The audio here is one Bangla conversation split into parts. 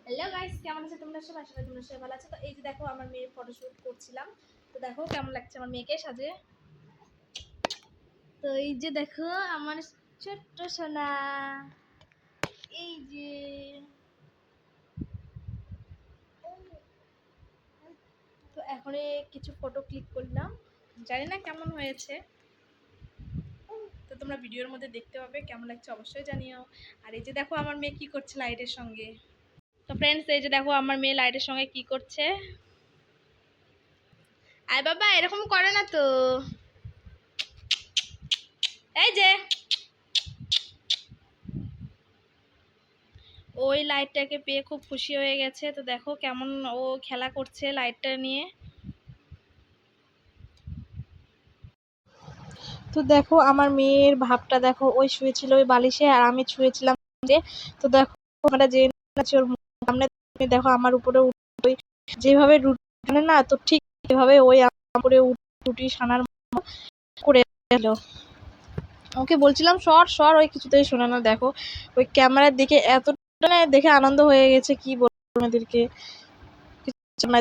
হ্যালো গাইস, কেমন আছো তোমরা সবাই? আশা করি তোমরা সবাই ভালো আছো। তো এই যে দেখো আমার মেয়ের ফটোশুট করছিলাম। তো দেখো কেমন লাগছে আমার মেয়েকে সাজে। তো এই যে দেখো আমার ছোট্ট সোনা, এই যে তো এখন কিছু ফটো ক্লিক করলাম, জানি না কেমন হয়েছে। তো তোমরা ভিডিওর মধ্যে দেখতে পাবে কেমন লাগছে, অবশ্যই জানিও। আর এই যে দেখো আমার মেয়ে কি করছে লাইটের সঙ্গে। তো ফ্রেন্ডস, এই যে দেখো আমার মেয়ে লাইটের সঙ্গে কি করছে। আয় বাবা, এরকম করে না তো। এই যে ওই লাইটটাকে পেয়ে খুব খুশি হয়ে গেছে। তো দেখো কেমন ও খেলা করছে লাইটটা নিয়ে। তো দেখো আমার মেয়ের ভাবটা দেখো, ওই শুয়েছিল ওই বালিশে আর আমি শুয়েছিলাম যে। তো দেখো ওখানে যে ওর সামনে দেখো আমার উপরে ওই যেভাবে রুটি টানে না, তো ঠিক এভাবে ওই আমার উপরে রুটি সানার করে গেল। ওকে বলছিলাম সর সর, ওই কিছুতেই শোনে না। দেখো ওই ক্যামেরার দিকে এতটা দেখে আনন্দ হয়ে গেছে, কি বলবো আমাদেরকে।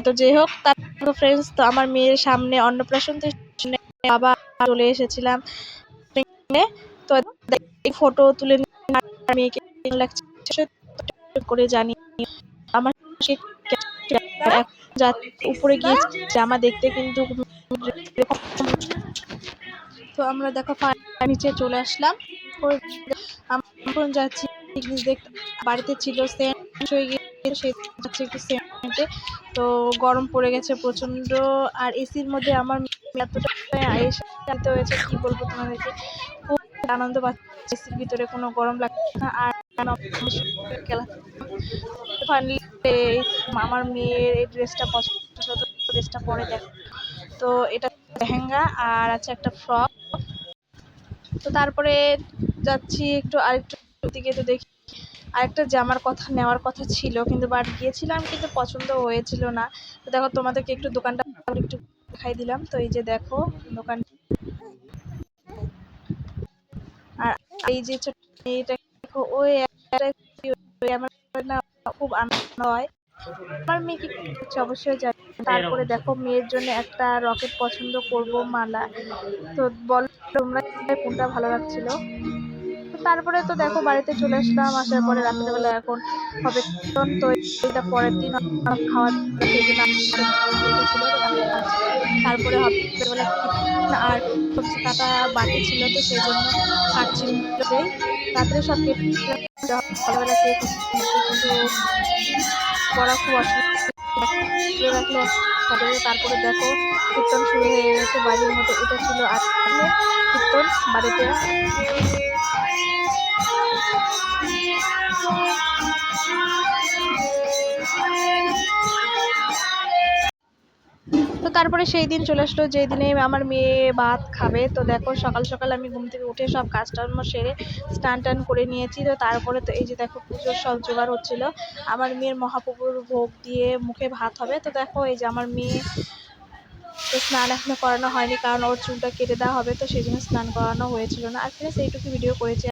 তো যাই হোক, তারপর ফ্রেন্ডস, তো আমার মেয়ের সামনে অন্নপ্রাশন তো বাবা চলে এসেছিলাম। তো এই ফটো তুলে মেয়েকে লাগছে করে জানি আমার উপরে গিয়ে জামা দেখতে কিন্তু। তো আমরা দেখো নিচে চলে আসলাম। এখন যাচ্ছি জিনিস দেখতে, বাড়িতে ছিল সেন্ট হয়ে গিয়েছে, সেই যাচ্ছে একটু সেন্টে। তো গরম পড়ে গেছে প্রচন্ড, আর এসির মধ্যে আমার এতটা এসে হয়েছে, কি বলবো তোমাদেরকে। খুব আনন্দ পাচ্ছি, এসির ভিতরে কোনো গরম লাগছে না। আর ফাইনালি আমার মেয়ের এই ড্রেসটা পছন্দ, ড্রেসটা পরে দেখ। তো এটা লেহেঙ্গা আর আছে একটা ফ্রক। তো তারপরে যাচ্ছি একটু আরেকটু দিকে, তো দেখি আরেকটা জামার কথা নেওয়ার কথা ছিল, কিন্তু বাট গিয়েছিলাম কিন্তু পছন্দ হয়েছিল না। তো দেখো তোমাদেরকে একটু দোকানটা একটু দেখাই দিলাম। তো এই যে দেখো দোকান, আর এই যে এটা দেখো ওই আমার না খুব আনন্দ হয়। আমার মেয়ে কি করছে অবশ্যই জানি। তারপরে দেখো মেয়ের জন্য একটা রকেট পছন্দ করব, মালা। তো বলো তোমরা কোনটা ভালো লাগছিল। তারপরে তো দেখো বাড়িতে চলে আসলাম, আসার পরে রাত্রেবেলা এখন হবে। তো এটা পরের দিন খাওয়া তারপরে হবে বেলা আর সবজি কাটা বাকি ছিল, তো সেই জন্য কাটছিল। রাত্রে সব কেটে সকালবেলা কেক কিন্তু করা খুব অসুবিধা রাখলে। তারপরে দেখো কীর্তন শুরু হয়ে গেছে বাড়ির মধ্যে। এটা ছিল আর কীর্তন বাড়িতে। তো তারপরে সেই দিন চলে আসলো যেই দিনে আমার মেয়ে ভাত খাবে। তো দেখো সকাল সকাল আমি ঘুম থেকে উঠে সব কাজ টাজ সেরে স্নান টান করে নিয়েছি। তো তারপরে তো এই যে দেখো পুজোর সব জোগাড় হচ্ছিল। আমার মেয়ের মহাপ্রভুর ভোগ দিয়ে মুখে ভাত হবে। তো দেখো এই যে আমার মেয়ে তো স্নান এখনো করানো হয়নি, কারণ ওর চুলটা কেটে দেওয়া হবে, তো সেই জন্য স্নান করানো হয়েছিল না। আর ফ্রেন্ডস এইটুকু ভিডিও করেছি।